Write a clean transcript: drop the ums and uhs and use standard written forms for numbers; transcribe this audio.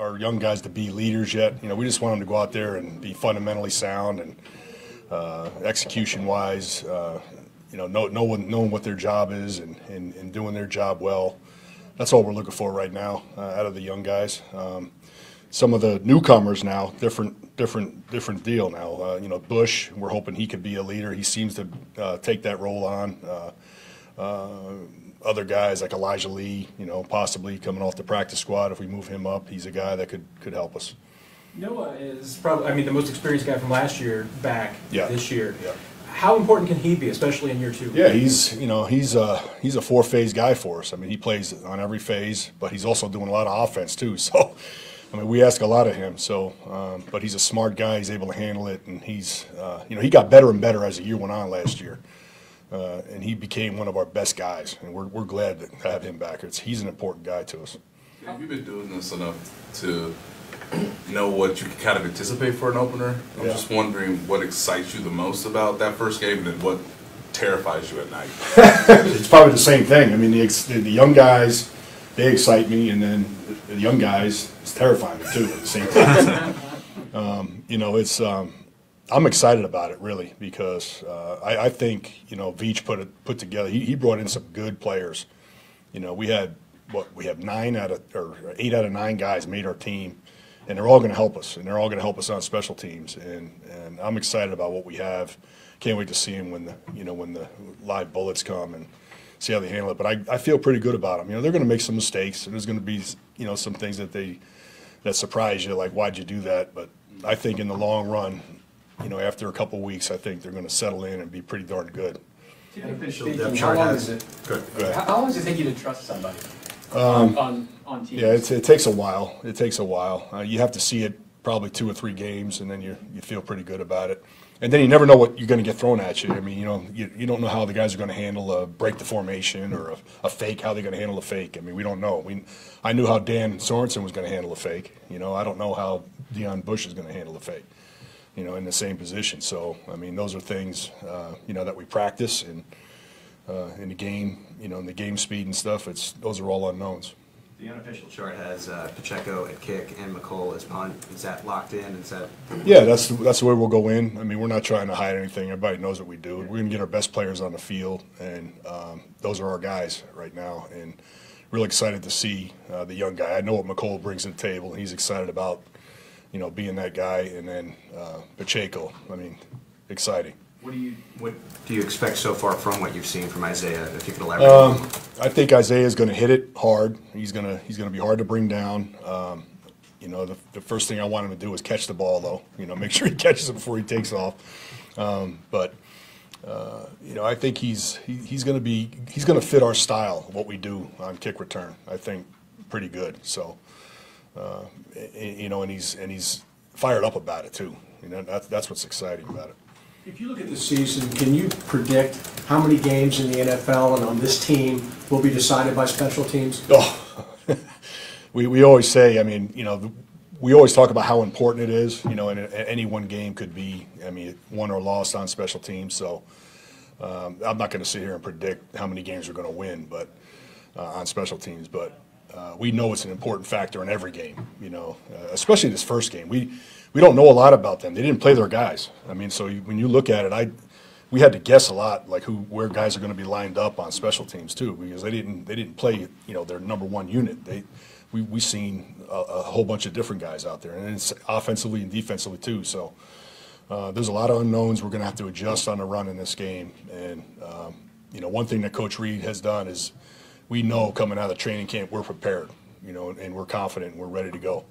our young guys to be leaders yet. We just want them to go out there and be fundamentally sound and execution-wise, knowing what their job is and doing their job well. That's all we're looking for right now out of the young guys. Some of the newcomers now, different deal now. Bush, we're hoping he could be a leader. He seems to take that role on. Other guys like Elijah Lee, possibly coming off the practice squad. If we move him up, he's a guy that could help us. Noah is probably, the most experienced guy from last year back this year. Yeah. How important can he be, especially in year 2? Yeah, he's a 4-phase guy for us. He plays on every phase, but he's also doing a lot of offense too. So, we ask a lot of him. So, but he's a smart guy. He's able to handle it, and he's, he got better and better as the year went on last year, and he became one of our best guys. And we're glad to have him back. He's an important guy to us. Have you been doing this enough to know what you can kind of anticipate for an opener? I'm just wondering what excites you the most about that first game, and then what terrifies you at night. It's probably the same thing. The young guys, they excite me, and then the young guys, it's terrifying me too at the same time. I'm excited about it really because I think Veach put together. He brought in some good players. We have 8 out of 9 guys made our team. And they're all going to help us, and they're all going to help us on special teams. And I'm excited about what we have. Can't wait to see them when the live bullets come and see how they handle it. But I feel pretty good about them. They're going to make some mistakes, and there's going to be some things that surprise you, like why'd you do that? But I think in the long run, after a couple of weeks, I think they're going to settle in and be pretty darn good. How long does it take you to trust somebody on teams? Yeah, it takes a while. It takes a while. You have to see it probably 2 or 3 games, and then you feel pretty good about it. And then you never know what you're going to get thrown at you. You don't know how the guys are going to handle a break the formation or a fake, how they're going to handle a fake. We don't know. I knew how Dan Sorensen was going to handle a fake. I don't know how Deion Bush is going to handle a fake, in the same position. So, those are things, that we practice and in the game, in the game speed and stuff. Those are all unknowns. The unofficial chart has Pacheco at kick and McColl as punt. Is that locked in? Is that? Yeah, that's the way we'll go in. We're not trying to hide anything. Everybody knows what we do. We're going to get our best players on the field, and those are our guys right now. And really excited to see the young guy. I know what McColl brings to the table. He's excited about, being that guy. And then Pacheco. Exciting. What do you expect so far from what you've seen from Isaiah? If you could elaborate. I think Isaiah is going to hit it hard. He's going to be hard to bring down. The first thing I want him to do is catch the ball, though. Make sure he catches it before he takes off. I think he's going to fit our style, what we do on kick return. I think pretty good. So, and he's fired up about it too. That's what's exciting about it. If you look at the season, can you predict how many games in the NFL and on this team will be decided by special teams? Oh, we always say, we always talk about how important it is, and any one game could be, won or lost on special teams. So I'm not going to sit here and predict how many games we're going to win, but on special teams. But we know it's an important factor in every game, especially this first game. We don't know a lot about them. They didn't play their guys. So when you look at it, we had to guess a lot, like where guys are going to be lined up on special teams too, because they didn't play, their number one unit. We seen a whole bunch of different guys out there, and it's offensively and defensively too. So there's a lot of unknowns. We're going to have to adjust on the run in this game. And one thing that Coach Reed has done is we know coming out of training camp we're prepared, and we're confident and we're ready to go.